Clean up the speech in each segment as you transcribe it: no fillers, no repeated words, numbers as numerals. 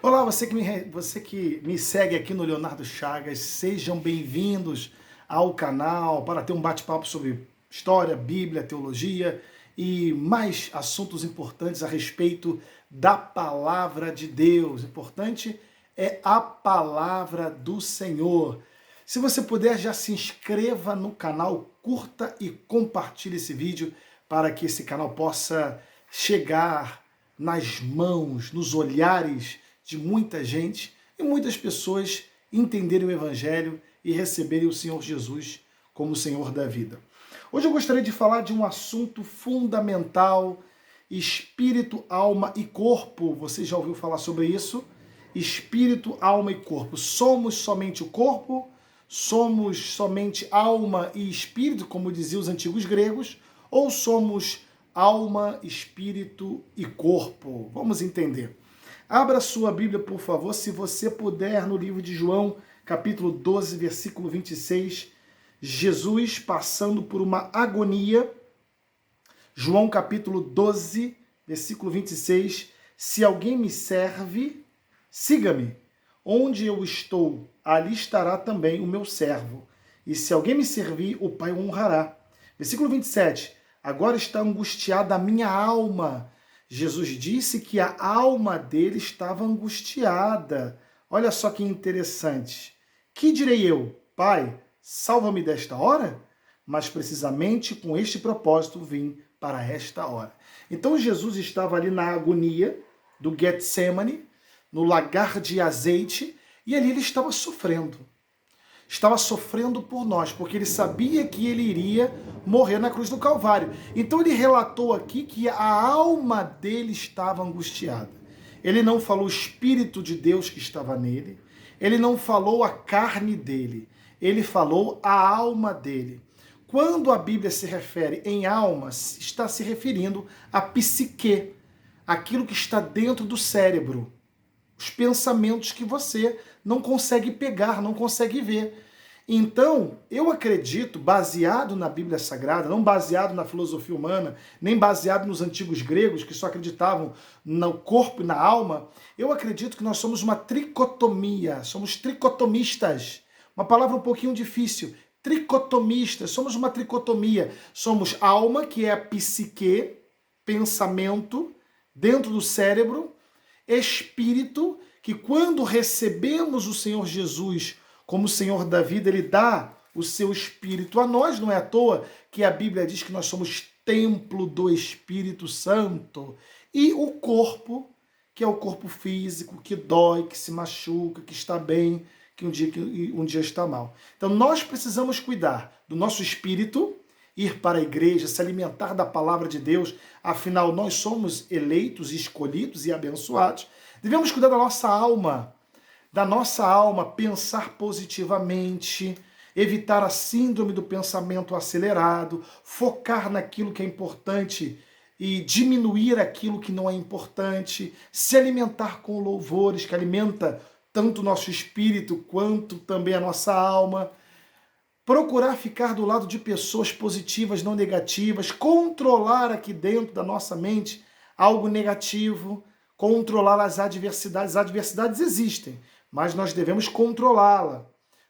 Olá, você que me segue aqui no Leonardo Chagas, sejam bem-vindos ao canal para ter um bate-papo sobre história, Bíblia, teologia e mais assuntos importantes a respeito da palavra de Deus. Importante é a palavra do Senhor. Se você puder, já se inscreva no canal, curta e compartilhe esse vídeo para que esse canal possa chegar nas mãos, nos olhares de muita gente e muitas pessoas entenderem o Evangelho e receberem o Senhor Jesus como Senhor da vida. Hoje eu gostaria de falar de um assunto fundamental: espírito, alma e corpo. Você já ouviu falar sobre isso? Espírito, alma e corpo. Somos somente o corpo? Somos somente alma e espírito, como diziam os antigos gregos? Ou somos alma, espírito e corpo? Vamos entender. Abra sua Bíblia, por favor, se você puder, no livro de João, capítulo 12, versículo 26. Jesus passando por uma agonia. João, capítulo 12, versículo 26. Se alguém me serve, siga-me. Onde eu estou, ali estará também o meu servo. E se alguém me servir, o Pai o honrará. Versículo 27. Agora está angustiada a minha alma. Jesus disse que a alma dele estava angustiada. Olha só que interessante. Que direi eu? Pai, salva-me desta hora? Mas precisamente com este propósito vim para esta hora. Então Jesus estava ali na agonia do Getsemane, no lagar de azeite, e ali ele estava sofrendo. Estava sofrendo por nós, porque ele sabia que ele iria morrer na cruz do Calvário. Então ele relatou aqui que a alma dele estava angustiada. Ele não falou o Espírito de Deus que estava nele, ele não falou a carne dele, ele falou a alma dele. Quando a Bíblia se refere em alma, está se referindo à psique, aquilo que está dentro do cérebro, os pensamentos que você não consegue pegar, não consegue ver. Então, eu acredito, baseado na Bíblia Sagrada, não baseado na filosofia humana, nem baseado nos antigos gregos, que só acreditavam no corpo e na alma, eu acredito que nós somos uma tricotomia, somos tricotomistas. Uma palavra um pouquinho difícil. Tricotomistas, somos uma tricotomia. Somos alma, que é a psique, pensamento, dentro do cérebro, espírito, que quando recebemos o Senhor Jesus como Senhor da vida, ele dá o seu Espírito a nós. Não é à toa que a Bíblia diz que nós somos templo do Espírito Santo. E o corpo, que é o corpo físico, que dói, que se machuca, que está bem, que um dia está mal. Então nós precisamos cuidar do nosso espírito, ir para a igreja, se alimentar da palavra de Deus, afinal nós somos eleitos, escolhidos e abençoados. Devemos cuidar da nossa alma, pensar positivamente, evitar a síndrome do pensamento acelerado, focar naquilo que é importante e diminuir aquilo que não é importante, se alimentar com louvores, que alimenta tanto o nosso espírito quanto também a nossa alma. Procurar ficar do lado de pessoas positivas, não negativas, controlar aqui dentro da nossa mente algo negativo, controlar as adversidades. As adversidades existem, mas nós devemos controlá-la.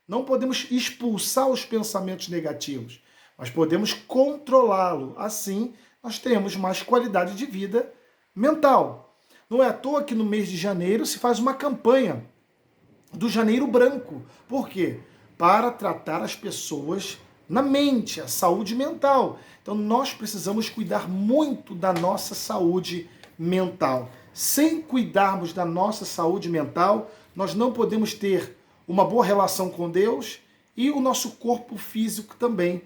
Não podemos expulsar os pensamentos negativos, mas podemos controlá-lo. Assim, nós teremos mais qualidade de vida mental. Não é à toa que no mês de janeiro se faz uma campanha do Janeiro Branco. Por quê? Para tratar as pessoas na mente, a saúde mental. Então nós precisamos cuidar muito da nossa saúde mental. Sem cuidarmos da nossa saúde mental, nós não podemos ter uma boa relação com Deus e o nosso corpo físico também,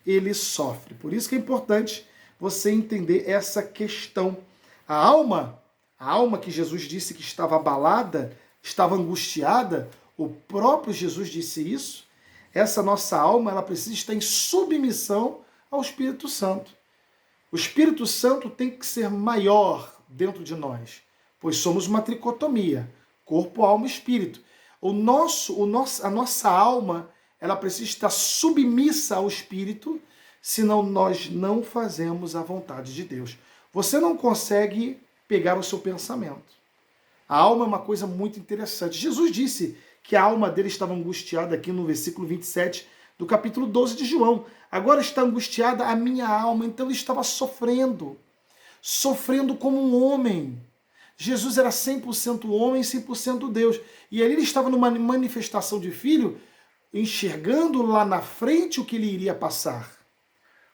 ele sofre. Por isso que é importante você entender essa questão. A alma que Jesus disse que estava abalada, estava angustiada, o próprio Jesus disse isso. Essa nossa alma, ela precisa estar em submissão ao Espírito Santo. O Espírito Santo tem que ser maior dentro de nós, pois somos uma tricotomia, corpo, alma e espírito. A nossa alma, ela precisa estar submissa ao Espírito, senão nós não fazemos a vontade de Deus. Você não consegue pegar o seu pensamento. A alma é uma coisa muito interessante. Jesus disse que a alma dele estava angustiada aqui no versículo 27 do capítulo 12 de João. Agora está angustiada a minha alma, então ele estava sofrendo como um homem. Jesus era 100% homem, 100% Deus. E ali ele estava numa manifestação de filho, enxergando lá na frente o que ele iria passar.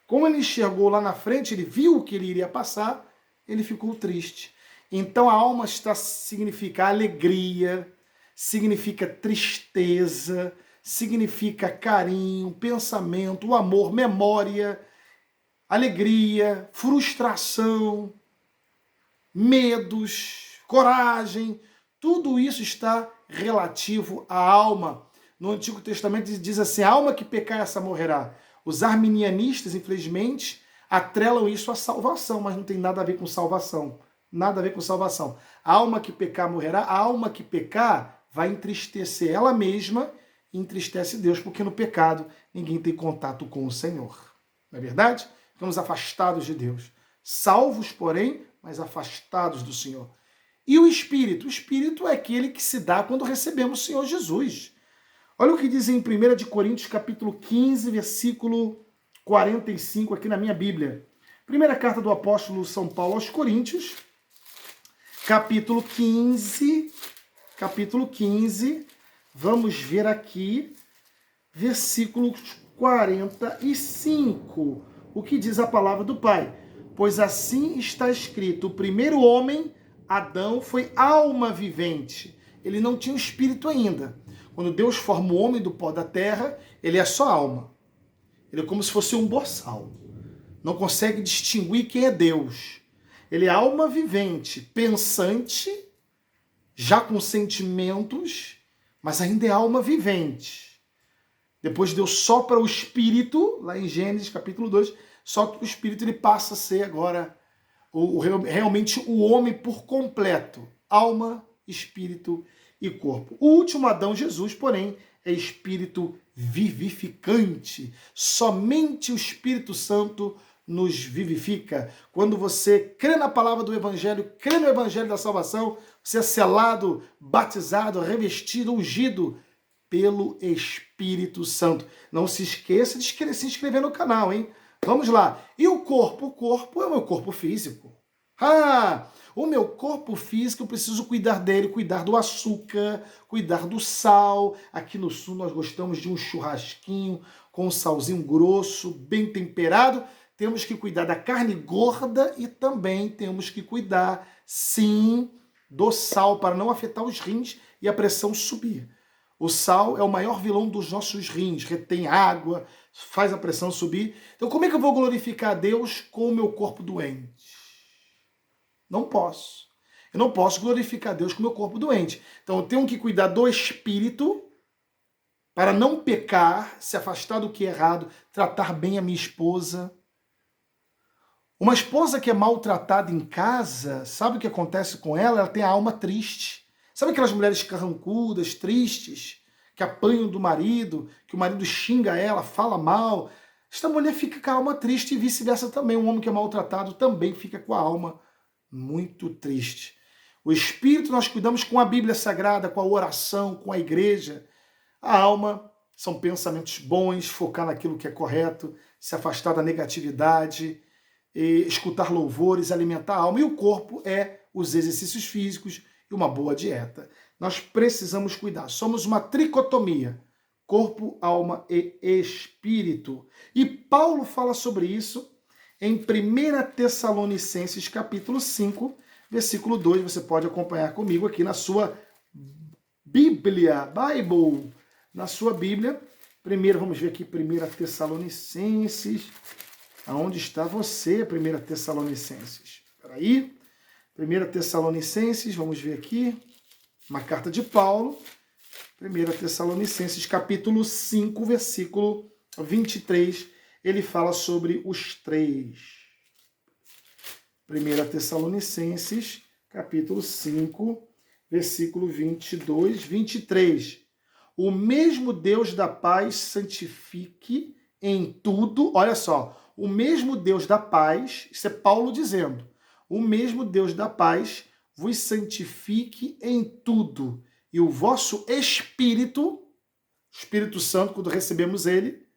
Como ele enxergou lá na frente, ele viu o que ele iria passar, ele ficou triste. Então a alma significa alegria, significa tristeza, significa carinho, pensamento, amor, memória, alegria, frustração, medos, coragem. Tudo isso está relativo à alma. No Antigo Testamento diz assim: a alma que pecar, essa morrerá. Os arminianistas, infelizmente, atrelam isso à salvação, mas não tem nada a ver com salvação. Nada a ver com salvação. A alma que pecar morrerá. A alma que pecar vai entristecer ela mesma e entristece Deus, porque no pecado ninguém tem contato com o Senhor. Não é verdade? Ficamos afastados de Deus. Salvos, porém, mas afastados do Senhor. E o Espírito? O Espírito é aquele que se dá quando recebemos o Senhor Jesus. Olha o que diz em 1 Coríntios, capítulo 15, versículo 45, aqui na minha Bíblia. Primeira carta do apóstolo São Paulo aos Coríntios, capítulo 15, vamos ver aqui, versículo 45, o que diz a palavra do Pai. Pois assim está escrito: o primeiro homem, Adão, foi alma vivente. Ele não tinha o espírito ainda. Quando Deus forma o homem do pó da terra, ele é só alma. Ele é como se fosse um boçal. Não consegue distinguir quem é Deus. Ele é alma vivente, pensante, já com sentimentos, mas ainda é alma vivente. Depois Deus sopra o espírito, lá em Gênesis capítulo 2, só que o espírito ele passa a ser agora realmente o homem por completo. Alma, espírito e corpo. O último Adão, Jesus, porém, é espírito vivificante. Somente o Espírito Santo nos vivifica. Quando você crê na palavra do Evangelho, crê no Evangelho da salvação, você é selado, batizado, revestido, ungido pelo Espírito Santo. Não se esqueça de se inscrever no canal, hein? Vamos lá. E o corpo? O corpo é o meu corpo físico. O meu corpo físico, eu preciso cuidar dele, cuidar do açúcar, cuidar do sal. Aqui no sul nós gostamos de um churrasquinho com um salzinho grosso, bem temperado. Temos que cuidar da carne gorda e também temos que cuidar, sim, do sal para não afetar os rins e a pressão subir. O sal é o maior vilão dos nossos rins, retém água, faz a pressão subir. Então como é que eu vou glorificar a Deus com o meu corpo doente? Não posso. Eu não posso glorificar a Deus com o meu corpo doente. Então eu tenho que cuidar do espírito para não pecar, se afastar do que é errado, tratar bem a minha esposa. Uma esposa que é maltratada em casa, sabe o que acontece com ela? Ela tem a alma triste. Sabe aquelas mulheres carrancudas, tristes, que apanham do marido, que o marido xinga ela, fala mal? Esta mulher fica com a alma triste e vice-versa também. Um homem que é maltratado também fica com a alma muito triste. O espírito nós cuidamos com a Bíblia Sagrada, com a oração, com a igreja. A alma são pensamentos bons, focar naquilo que é correto, se afastar da negatividade, escutar louvores, alimentar a alma. E o corpo é os exercícios físicos e uma boa dieta. Nós precisamos cuidar. Somos uma tricotomia. Corpo, alma e espírito. E Paulo fala sobre isso em 1 Tessalonicenses, capítulo 5, versículo 2. Você pode acompanhar comigo aqui na sua Bíblia, Bible, na sua Bíblia. Primeiro, vamos ver aqui 1 Tessalonicenses. Aonde está você, 1 Tessalonicenses? Espera aí. 1 Tessalonicenses, vamos ver aqui. Uma carta de Paulo. 1 Tessalonicenses, capítulo 5, versículo 23. Ele fala sobre os três. 1 Tessalonicenses, capítulo 5, versículo 22, 23. O mesmo Deus da paz santifique em tudo, olha só, o mesmo Deus da paz, isso é Paulo dizendo, o mesmo Deus da paz vos santifique em tudo, e o vosso espírito, Espírito Santo, quando recebemos ele,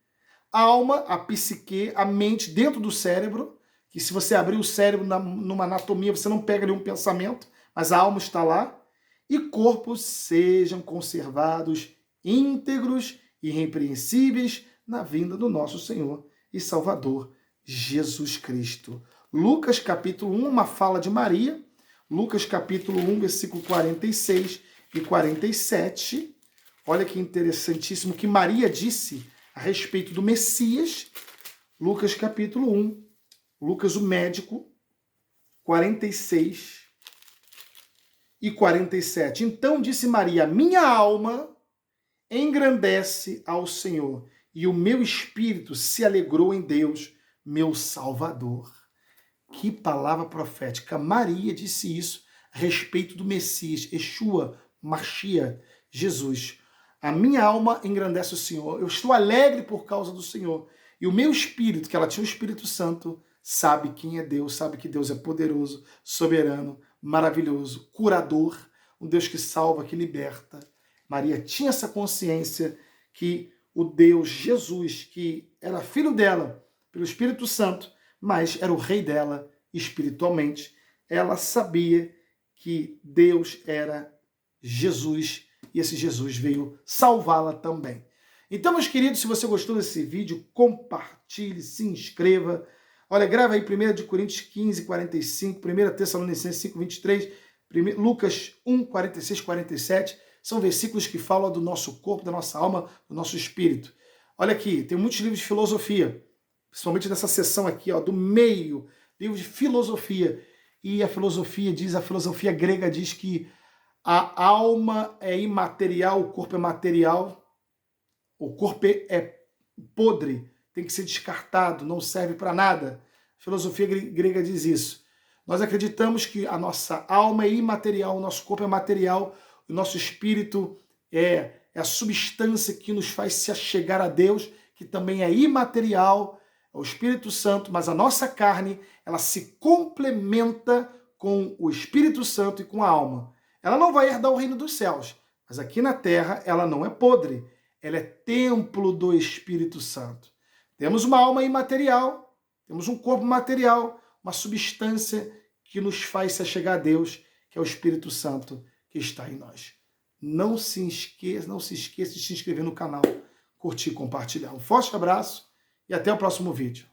a alma, a psique, a mente dentro do cérebro, que se você abrir o cérebro numa anatomia, você não pega nenhum pensamento, mas a alma está lá, e corpos sejam conservados íntegros e irrepreensíveis na vinda do nosso Senhor e Salvador Jesus Cristo. Lucas capítulo 1, uma fala de Maria, Lucas capítulo 1, versículo 46 e 47. Olha que interessantíssimo que Maria disse a respeito do Messias. Lucas capítulo 1, Lucas o médico, 46 e 47. Então disse Maria: minha alma engrandece ao Senhor, e o meu espírito se alegrou em Deus, meu Salvador. Que palavra profética. Maria disse isso a respeito do Messias, Yeshua, Mashiach, Jesus. A minha alma engrandece o Senhor, eu estou alegre por causa do Senhor. E o meu espírito, que ela tinha o Espírito Santo, sabe quem é Deus, sabe que Deus é poderoso, soberano, maravilhoso, curador, um Deus que salva, que liberta. Maria tinha essa consciência que o Deus Jesus, que era filho dela pelo Espírito Santo, mas era o rei dela espiritualmente, ela sabia que Deus era Jesus e esse Jesus veio salvá-la também. Então, meus queridos, se você gostou desse vídeo, compartilhe, se inscreva. Olha, grava aí 1 Coríntios 15, 45, 1 Tessalonicenses 5, 23, Lucas 1, 46, 47. São versículos que falam do nosso corpo, da nossa alma, do nosso espírito. Olha aqui, tem muitos livros de filosofia, principalmente nessa seção aqui, ó, do meio, livros de filosofia. E a filosofia grega diz que a alma é imaterial, o corpo é material, o corpo é podre, tem que ser descartado, não serve para nada. A filosofia grega diz isso. Nós acreditamos que a nossa alma é imaterial, o nosso corpo é material, o nosso espírito é a substância que nos faz se achegar a Deus, que também é imaterial, é o Espírito Santo, mas a nossa carne, ela se complementa com o Espírito Santo e com a alma. Ela não vai herdar o reino dos céus, mas aqui na terra ela não é podre, ela é templo do Espírito Santo. Temos uma alma imaterial, temos um corpo material, uma substância que nos faz se achegar a Deus, que é o Espírito Santo que está em nós. Não se esqueça de se inscrever no canal, curtir e compartilhar. Um forte abraço e até o próximo vídeo.